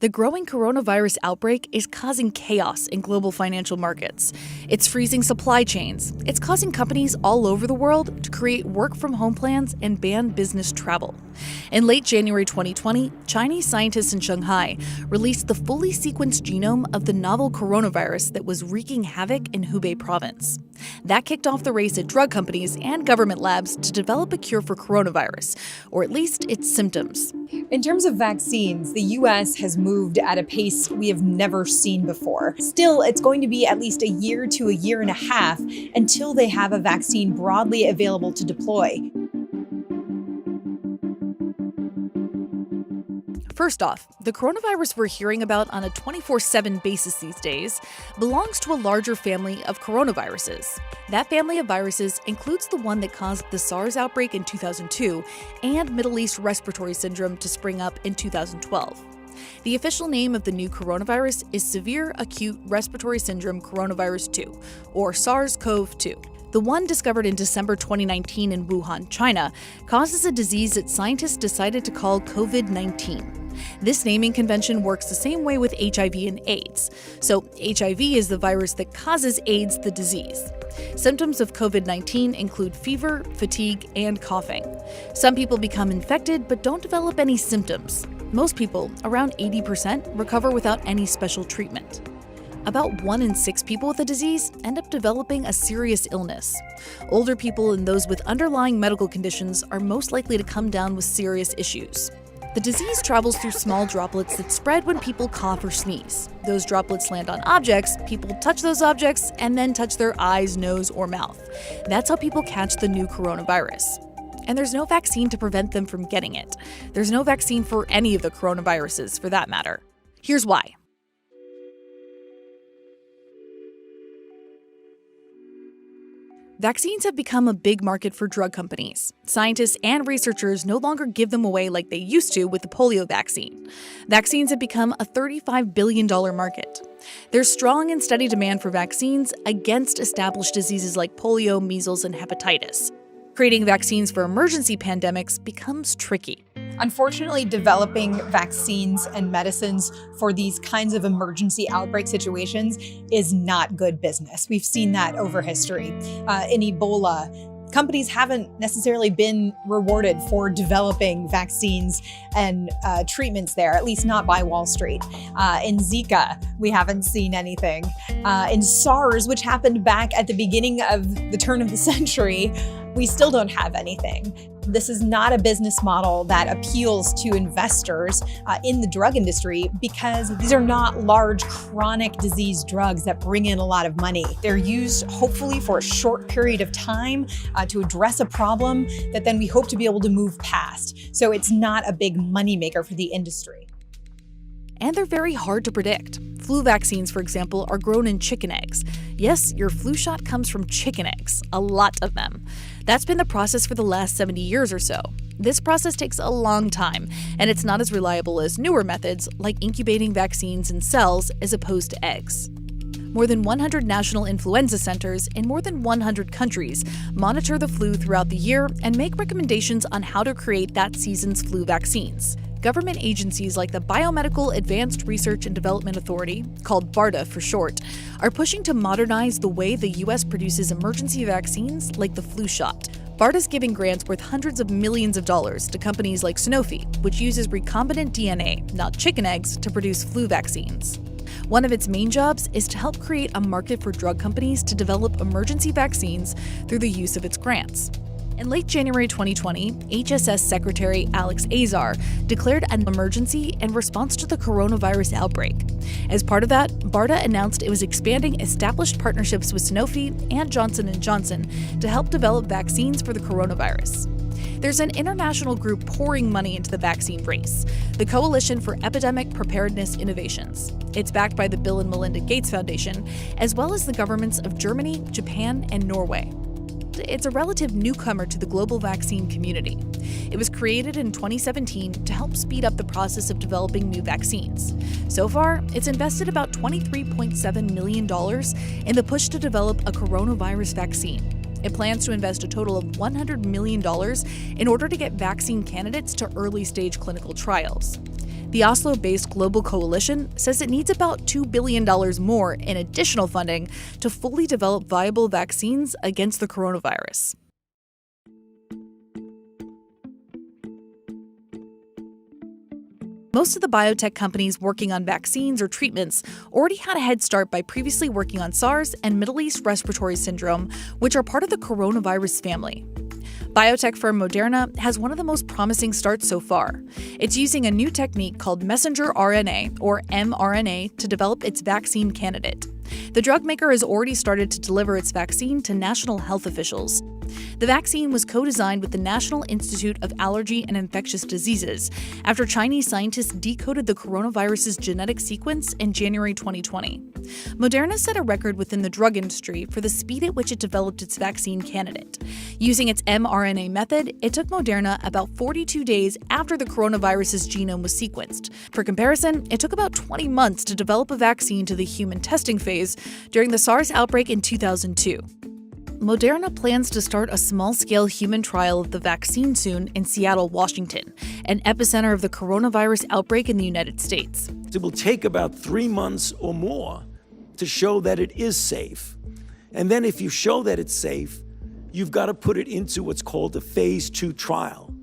The growing coronavirus outbreak is causing chaos in global financial markets. It's freezing supply chains. It's causing companies all over the world to create work-from-home plans and ban business travel. In late January 2020, Chinese scientists in Shanghai released the fully sequenced genome of the novel coronavirus that was wreaking havoc in Hubei province. That kicked off the race at drug companies and government labs to develop a cure for coronavirus, or at least its symptoms. In terms of vaccines, the U.S. has moved at a pace we have never seen before. Still, it's going to be at least a year to a year and a half until they have a vaccine broadly available to deploy. First off, the coronavirus we're hearing about on a 24/7 basis these days belongs to a larger family of coronaviruses. That family of viruses includes the one that caused the SARS outbreak in 2002 and Middle East respiratory syndrome to spring up in 2012. The official name of the new coronavirus is Severe Acute Respiratory Syndrome Coronavirus 2, or SARS-CoV-2. The one discovered in December 2019 in Wuhan, China, causes a disease that scientists decided to call COVID-19. This naming convention works the same way with HIV and AIDS. So HIV is the virus that causes AIDS, the disease. Symptoms of COVID-19 include fever, fatigue, and coughing. Some people become infected but don't develop any symptoms. Most people, around 80%, recover without any special treatment. About 1 in 6 people with the disease end up developing a serious illness. Older people and those with underlying medical conditions are most likely to come down with serious issues. The disease travels through small droplets that spread when people cough or sneeze. Those droplets land on objects, people touch those objects, and then touch their eyes, nose, or mouth. That's how people catch the new coronavirus. And there's no vaccine to prevent them from getting it. There's no vaccine for any of the coronaviruses, for that matter. Here's why. Vaccines have become a big market for drug companies. Scientists and researchers no longer give them away like they used to with the polio vaccine. Vaccines have become a $35 billion market. There's strong and steady demand for vaccines against established diseases like polio, measles, and hepatitis. Creating vaccines for emergency pandemics becomes tricky. Unfortunately, developing vaccines and medicines for these kinds of emergency outbreak situations is not good business. We've seen that over history. In Ebola, companies haven't necessarily been rewarded for developing vaccines and treatments there, at least not by Wall Street. In Zika, we haven't seen anything. In SARS, which happened back at the beginning of the turn of the century, we still don't have anything. This is not a business model that appeals to investors in the drug industry because these are not large chronic disease drugs that bring in a lot of money. They're used hopefully for a short period of time to address a problem that then we hope to be able to move past. So it's not a big moneymaker for the industry. And they're very hard to predict. Flu vaccines, for example, are grown in chicken eggs. Yes, your flu shot comes from chicken eggs, a lot of them. That's been the process for the last 70 years or so. This process takes a long time, and it's not as reliable as newer methods like incubating vaccines in cells as opposed to eggs. More than 100 national influenza centers in more than 100 countries monitor the flu throughout the year and make recommendations on how to create that season's flu vaccines. Government agencies like the Biomedical Advanced Research and Development Authority, called BARDA for short, are pushing to modernize the way the U.S. produces emergency vaccines like the flu shot. BARDA's giving grants worth hundreds of millions of dollars to companies like Sanofi, which uses recombinant DNA, not chicken eggs, to produce flu vaccines. One of its main jobs is to help create a market for drug companies to develop emergency vaccines through the use of its grants. In late January 2020, HSS Secretary Alex Azar declared an emergency in response to the coronavirus outbreak. As part of that, BARDA announced it was expanding established partnerships with Sanofi and Johnson & Johnson to help develop vaccines for the coronavirus. There's an international group pouring money into the vaccine race, the Coalition for Epidemic Preparedness Innovations. It's backed by the Bill and Melinda Gates Foundation, as well as the governments of Germany, Japan, and Norway. It's a relative newcomer to the global vaccine community. It was created in 2017 to help speed up the process of developing new vaccines. So far, it's invested about $23.7 million in the push to develop a coronavirus vaccine. It plans to invest a total of $100 million in order to get vaccine candidates to early-stage clinical trials. The Oslo-based Global Coalition says it needs about $2 billion more in additional funding to fully develop viable vaccines against the coronavirus. Most of the biotech companies working on vaccines or treatments already had a head start by previously working on SARS and Middle East Respiratory Syndrome, which are part of the coronavirus family. Biotech firm Moderna has one of the most promising starts so far. It's using a new technique called messenger RNA, or mRNA, to develop its vaccine candidate. The drug maker has already started to deliver its vaccine to national health officials. The vaccine was co-designed with the National Institute of Allergy and Infectious Diseases after Chinese scientists decoded the coronavirus's genetic sequence in January 2020. Moderna set a record within the drug industry for the speed at which it developed its vaccine candidate. Using its mRNA method, it took Moderna about 42 days after the coronavirus's genome was sequenced. For comparison, it took about 20 months to develop a vaccine to the human testing phase during the SARS outbreak in 2002. Moderna plans to start a small-scale human trial of the vaccine soon in Seattle, Washington, an epicenter of the coronavirus outbreak in the United States. It will take about 3 months or more to show that it is safe. And then if you show that it's safe, you've got to put it into what's called a phase 2 trial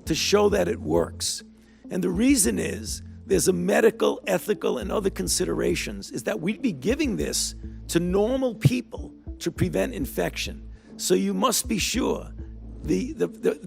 to show that it works. And the reason is there's a medical, ethical, and other considerations is that we'd be giving this to normal people to prevent infection. So you must be sure the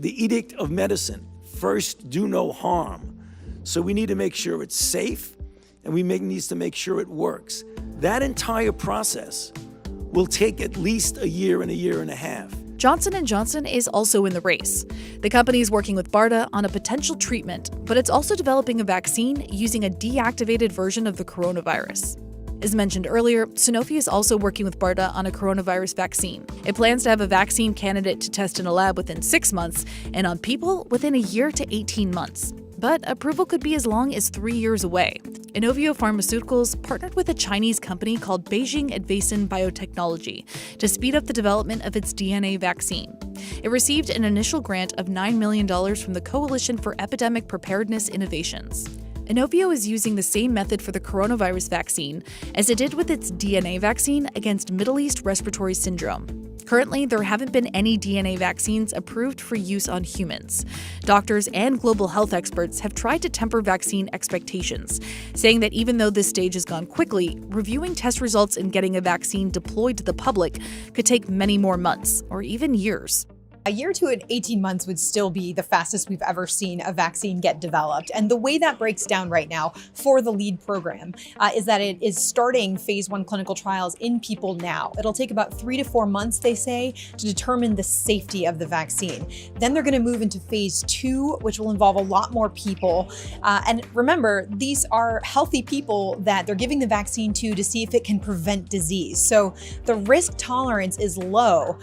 edict of medicine, first do no harm. So we need to make sure it's safe, and we needs to make sure it works. That entire process will take at least a year and a half. Johnson & Johnson is also in the race. The company is working with BARDA on a potential treatment, but it's also developing a vaccine using a deactivated version of the coronavirus. As mentioned earlier, Sanofi is also working with BARDA on a coronavirus vaccine. It plans to have a vaccine candidate to test in a lab within 6 months and on people within a year to 18 months. But approval could be as long as 3 years away. Inovio Pharmaceuticals partnered with a Chinese company called Beijing Advanced Biotechnology to speed up the development of its DNA vaccine. It received an initial grant of $9 million from the Coalition for Epidemic Preparedness Innovations. Inovio is using the same method for the coronavirus vaccine as it did with its DNA vaccine against Middle East Respiratory Syndrome. Currently, there haven't been any DNA vaccines approved for use on humans. Doctors and global health experts have tried to temper vaccine expectations, saying that even though this stage has gone quickly, reviewing test results and getting a vaccine deployed to the public could take many more months or even years. A year to 18 months would still be the fastest we've ever seen a vaccine get developed. And the way that breaks down right now for the lead program is that it is starting phase 1 clinical trials in people now. It'll take about 3 to 4 months, they say, to determine the safety of the vaccine. Then they're going to move into phase 2, which will involve a lot more people. And remember, these are healthy people that they're giving the vaccine to see if it can prevent disease. So the risk tolerance is low,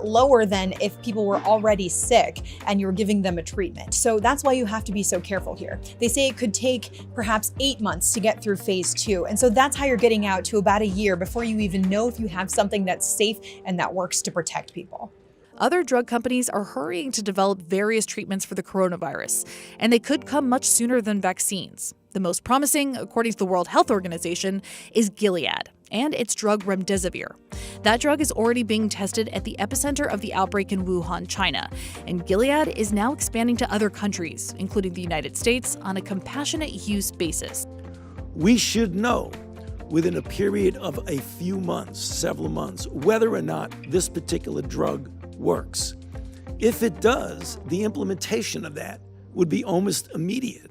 lower than if people were already sick and you're giving them a treatment. So that's why you have to be so careful here. They say it could take perhaps 8 months to get through phase 2. And so that's how you're getting out to about a year before you even know if you have something that's safe and that works to protect people. Other drug companies are hurrying to develop various treatments for the coronavirus, and they could come much sooner than vaccines. The most promising, according to the World Health Organization, is Gilead and its drug remdesivir. That drug is already being tested at the epicenter of the outbreak in Wuhan, China, and Gilead is now expanding to other countries, including the United States, on a compassionate use basis. We should know within a period of a few months, several months, whether or not this particular drug works. If it does, the implementation of that would be almost immediate.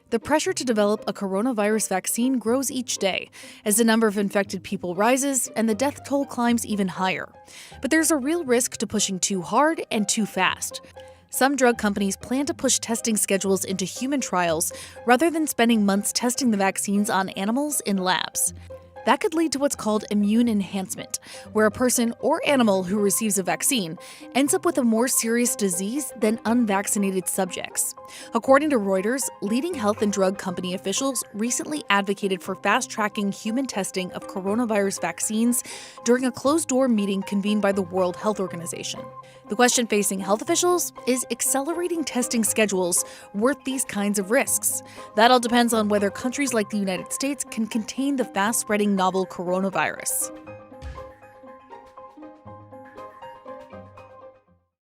The pressure to develop a coronavirus vaccine grows each day as the number of infected people rises and the death toll climbs even higher. But there's a real risk to pushing too hard and too fast. Some drug companies plan to push testing schedules into human trials rather than spending months testing the vaccines on animals in labs. That could lead to what's called immune enhancement, where a person or animal who receives a vaccine ends up with a more serious disease than unvaccinated subjects. According to Reuters, leading health and drug company officials recently advocated for fast-tracking human testing of coronavirus vaccines during a closed-door meeting convened by the World Health Organization. The question facing health officials is accelerating testing schedules worth these kinds of risks? That all depends on whether countries like the United States can contain the fast-spreading novel coronavirus.